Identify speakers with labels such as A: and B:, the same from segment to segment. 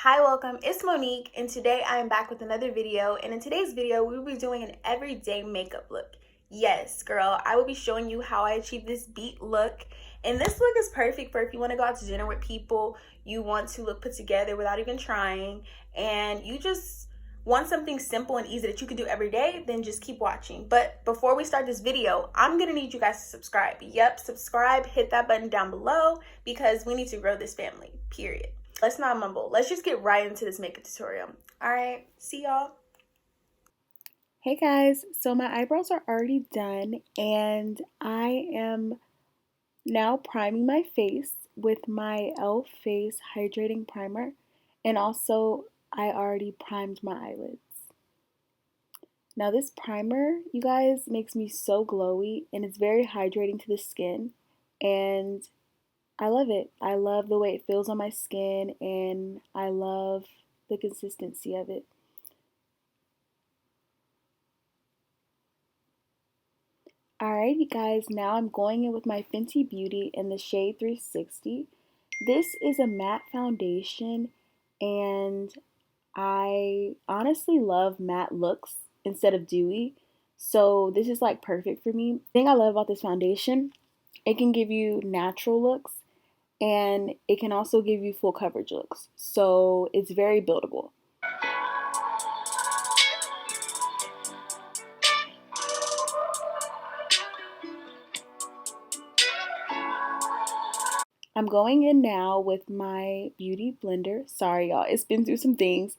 A: Hi, welcome. It's Monique, and today I am back with another video. And in today's video, we will be doing an everyday makeup look. Yes, girl, I will be showing you how I achieve this beat look. And this look is perfect for if you want to go out to dinner with people, you want to look put together without even trying, and you just want something simple and easy that you can do every day, then just keep watching. But before we start this video, I'm gonna need you guys to subscribe. Yep, subscribe, hit that button down below because we need to grow this family, period. Let's not mumble. Let's just get right into this makeup tutorial. All right, see y'all. Hey guys, so my eyebrows are already done and I am now priming my face with my e.l.f. Face Hydrating Primer, and also I already primed my eyelids. Now this primer, you guys, makes me so glowy and it's very hydrating to the skin, and I love it. I love the way it feels on my skin and I love the consistency of it. Alright, you guys, now I'm going in with my Fenty Beauty in the shade 360. This is a matte foundation and I honestly love matte looks instead of dewy. So this is like perfect for me. The thing I love about this foundation, it can give you natural looks and it can also give you full coverage looks. So it's very buildable. I'm going in now with my beauty blender. Sorry y'all, it's been through some things.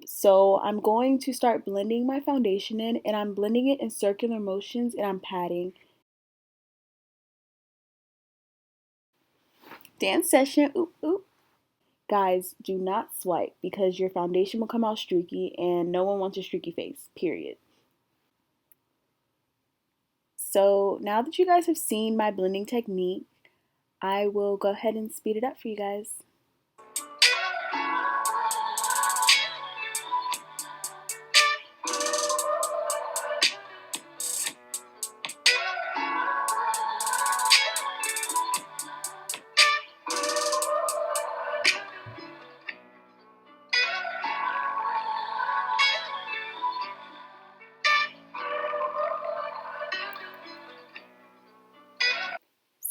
A: So I'm going to start blending my foundation in, and I'm blending it in circular motions and I'm patting. Dance session, oop oop. Guys, do not swipe because your foundation will come out streaky and no one wants a streaky face, period. So now that you guys have seen my blending technique, I will go ahead and speed it up for you guys.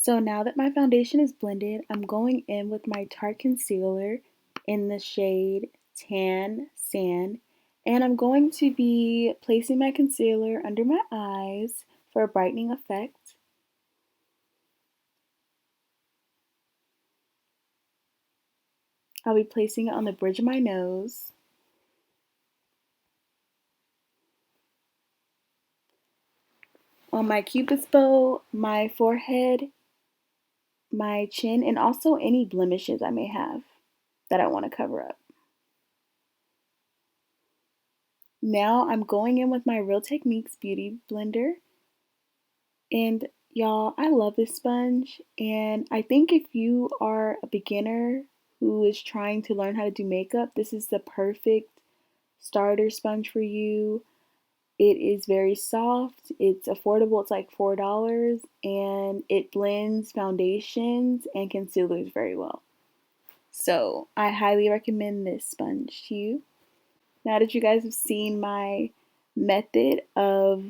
A: So now that my foundation is blended, I'm going in with my Tarte concealer in the shade Tan Sand, and I'm going to be placing my concealer under my eyes for a brightening effect. I'll be placing it on the bridge of my nose, on my cupid's bow, my forehead, my chin, and also any blemishes I may have that I want to cover up. Now I'm going in with my Real Techniques Beauty Blender, and y'all, I love this sponge, and I think if you are a beginner who is trying to learn how to do makeup, this is the perfect starter sponge for you. It is very soft, it's affordable, it's like $4, and it blends foundations and concealers very well. So I highly recommend this sponge to you. Now that you guys have seen my method of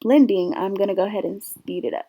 A: blending, I'm gonna go ahead and speed it up.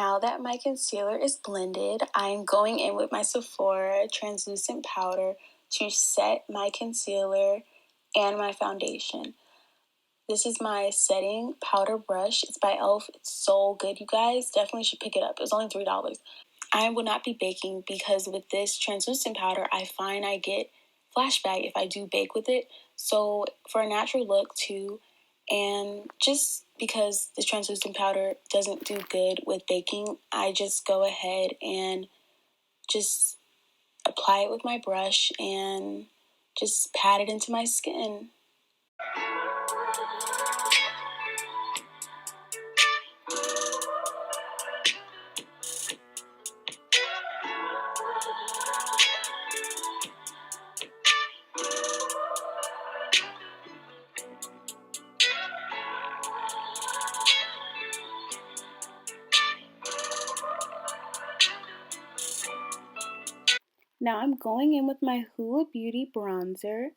A: Now that my concealer is blended, I'm going in with my Sephora translucent powder to set my concealer and my foundation. This is my setting powder brush. It's by e.l.f. It's so good, you guys. Definitely should pick it up. It was only $3. I will not be baking because with this translucent powder, I find I get flashback if I do bake with it. So for a natural look too, and just because this translucent powder doesn't do good with baking, I just go ahead and just apply it with my brush and just pat it into my skin. Now I'm going in with my Hoola Beauty bronzer,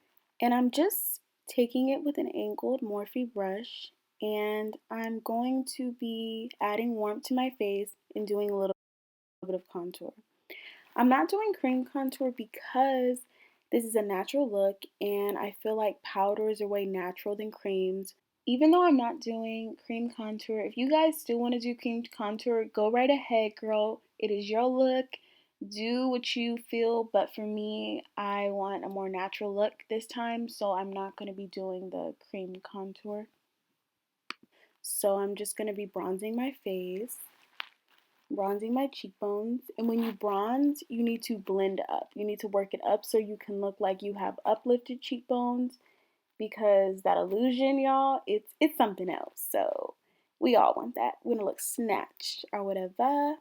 A: and I'm just taking it with an angled Morphe brush, and I'm going to be adding warmth to my face and doing a little bit of contour. I'm not doing cream contour because this is a natural look, and I feel like powders are way natural than creams. Even though I'm not doing cream contour, if you guys still want to do cream contour, go right ahead, girl. It is your look. Do what you feel, but for me, I want a more natural look this time, so I'm not going to be doing the cream contour. So I'm just going to be bronzing my face, bronzing my cheekbones, and when you bronze, you need to blend up. You need to work it up so you can look like you have uplifted cheekbones, because that illusion, y'all, it's something else. So we all want that. We want to look snatched or whatever.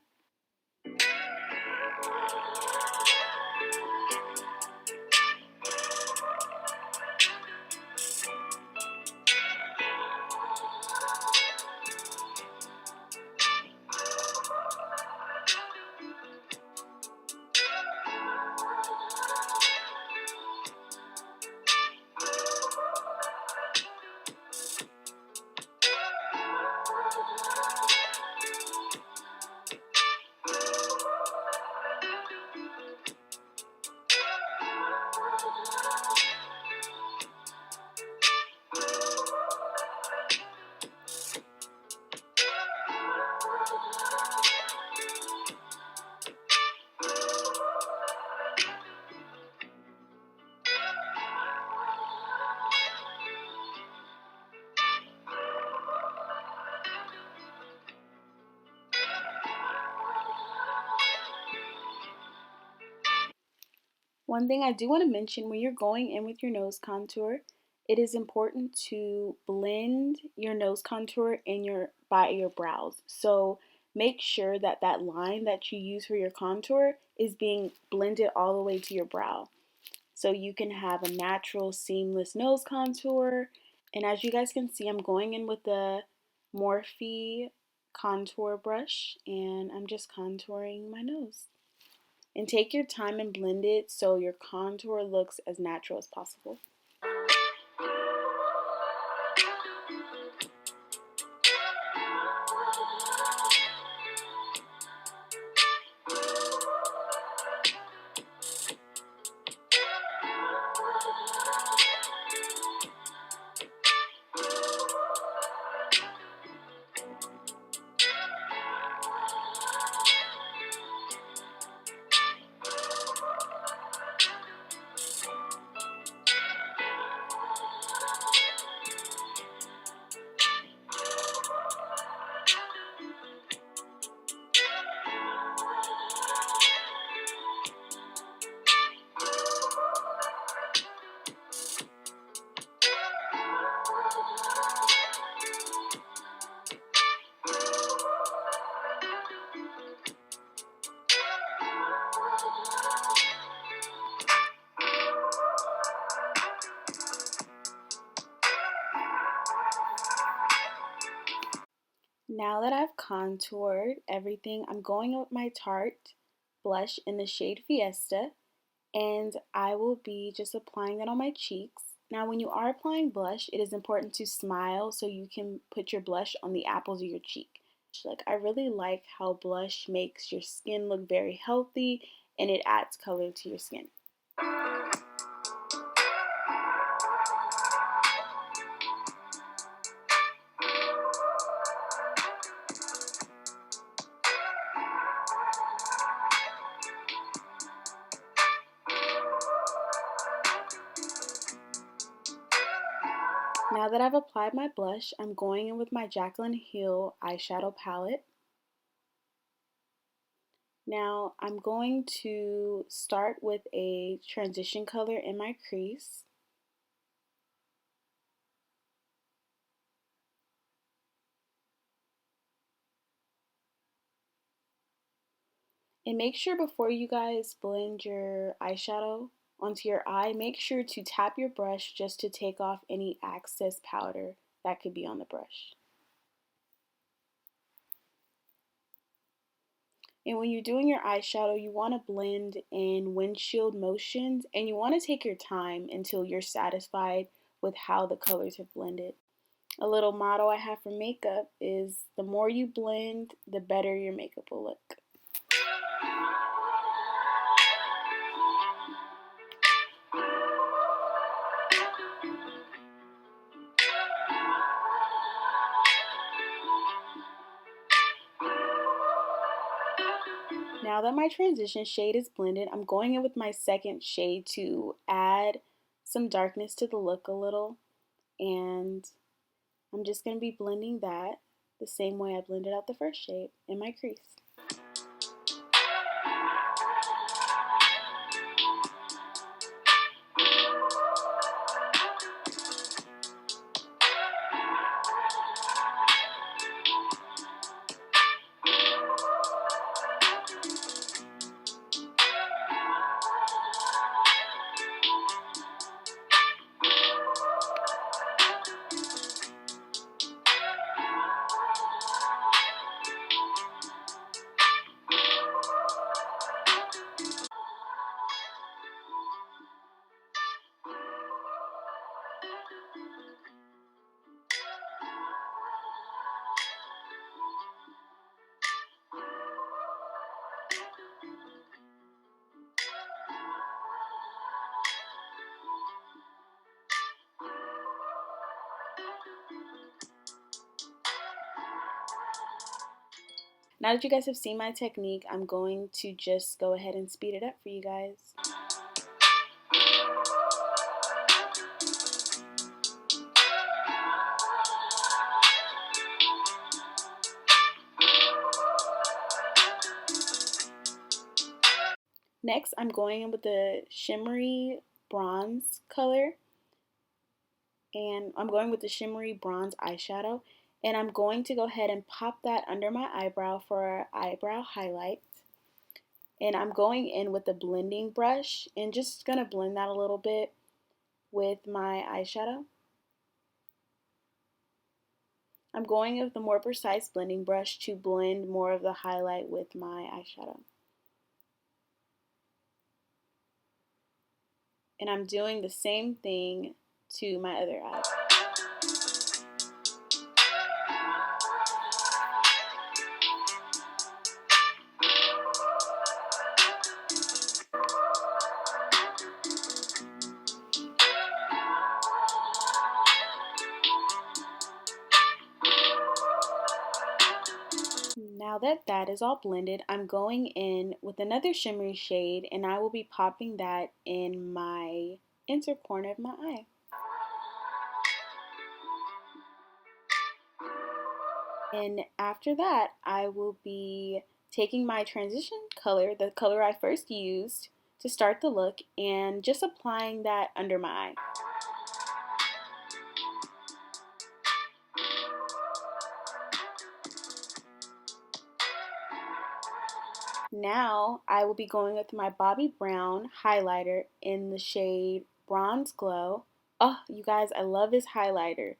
A: One thing I do want to mention, when you're going in with your nose contour, it is important to blend your nose contour in by your brows. So make sure that that line that you use for your contour is being blended all the way to your brow, so you can have a natural seamless nose contour. And as you guys can see, I'm going in with the Morphe contour brush, and I'm just contouring my nose. And take your time and blend it so your contour looks as natural as possible. Now that I've contoured everything, I'm going with my Tarte blush in the shade Fiesta, and I will be just applying that on my cheeks. Now when you are applying blush, it is important to smile so you can put your blush on the apples of your cheek. Like, I really like how blush makes your skin look very healthy and it adds color to your skin. Now that I've applied my blush, I'm going in with my Jaclyn Hill eyeshadow palette. Now I'm going to start with a transition color in my crease. And make sure before you guys blend your eyeshadow onto your eye, make sure to tap your brush just to take off any excess powder that could be on the brush. And when you're doing your eyeshadow, you want to blend in windshield motions, and you want to take your time until you're satisfied with how the colors have blended. A little motto I have for makeup is the more you blend, the better your makeup will look. Now that my transition shade is blended, I'm going in with my second shade to add some darkness to the look a little. And I'm just going to be blending that the same way I blended out the first shade in my crease. Now that you guys have seen my technique, I'm going to just go ahead and speed it up for you guys. Next, I'm going in with the shimmery bronze color, and I'm going with the shimmery bronze eyeshadow, and I'm going to go ahead and pop that under my eyebrow for eyebrow highlight. And I'm going in with the blending brush and just gonna blend that a little bit with my eyeshadow. I'm going with the more precise blending brush to blend more of the highlight with my eyeshadow. And I'm doing the same thing to my other eye. Now that that is all blended, I'm going in with another shimmery shade, and I will be popping that in my inner corner of my eye. And after that, I will be taking my transition color, the color I first used to start the look, and just applying that under my eye. Now I will be going with my Bobbi Brown highlighter in the shade Bronze Glow. Oh, you guys, I love this highlighter.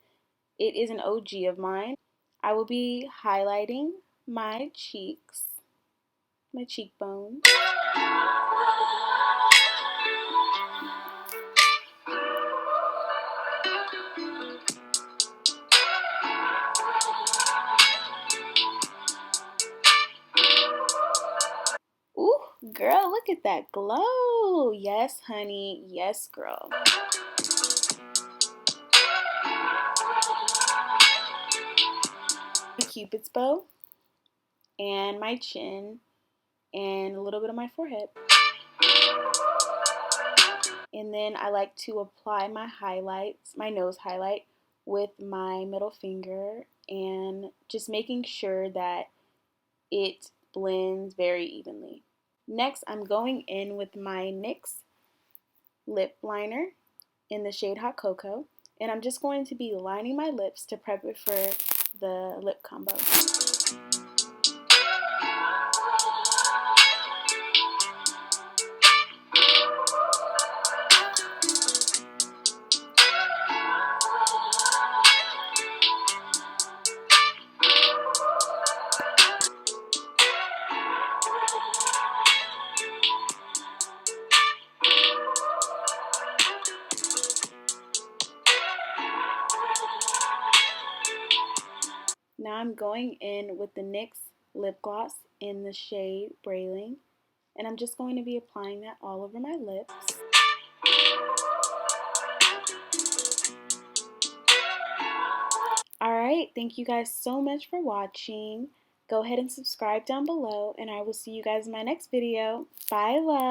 A: It is an OG of mine. I will be highlighting my cheeks, my cheekbones. Girl, look at that glow. Yes, honey. Yes, girl. Cupid's bow and my chin and a little bit of my forehead. And then I like to apply my highlights, my nose highlight, with my middle finger and just making sure that it blends very evenly. Next, I'm going in with my NYX lip liner in the shade Hot Cocoa, and I'm just going to be lining my lips to prep it for the lip combo. Now I'm going in with the NYX lip gloss in the shade Brailing, and I'm just going to be applying that all over my lips. Alright, thank you guys so much for watching. Go ahead and subscribe down below, and I will see you guys in my next video. Bye, love!